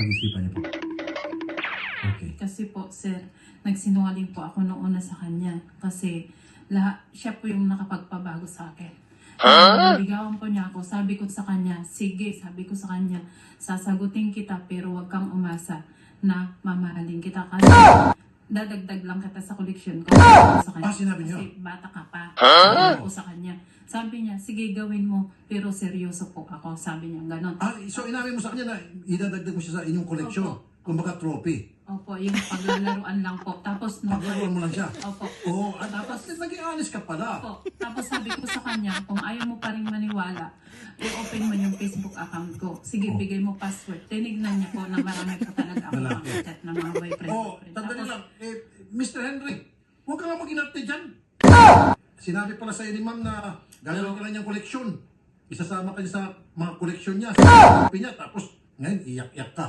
pag-isipan niyo po. Okay. Kasi po, sir, nagsinungaling po ako noon na sa kanya. Kasi siya po yung nakapagpabago sa akin. Naligawan po niya ako. Sabi ko sa kanya, sige, sabi ko sa kanya, sasagutin kita pero wag kang umasa na mamahalin kita. Kasi dadagdag lang kita sa koleksyon ko. Sa kanya. Sinabi niyo? Kasi bata ka pa. Sabi ko sa kanya. Sabi niya, sige gawin mo, pero seryoso po ako. Sabi niya, ganon. So inamin mo sa kanya na idadagdag mo siya sa inyong koleksyon. Kumbaga trophy. Opo, yung paglalaruan lang po. Tapos, Paglaruan mo lang siya. Opo. Oo, at tapos naging honest ka pala. Opo. Tapos sabi ko sa kanya, kung ayaw mo pa rin maniwala, i-open mo yung Facebook account ko. Sige, bigay mo password. Tinignan niya po na marami pa talaga ako makachat ng mga boyfriend. Tandali lang. Mr. Henry, huwag ka nga mag-inarte dyan. Sinabi pala sa'yo ni ma'am na gagawin ka lang niyang koleksyon. Isasama ka niya sa mga koleksyon niya, sa copy niya, tapos ngayon iyak-iyak ka.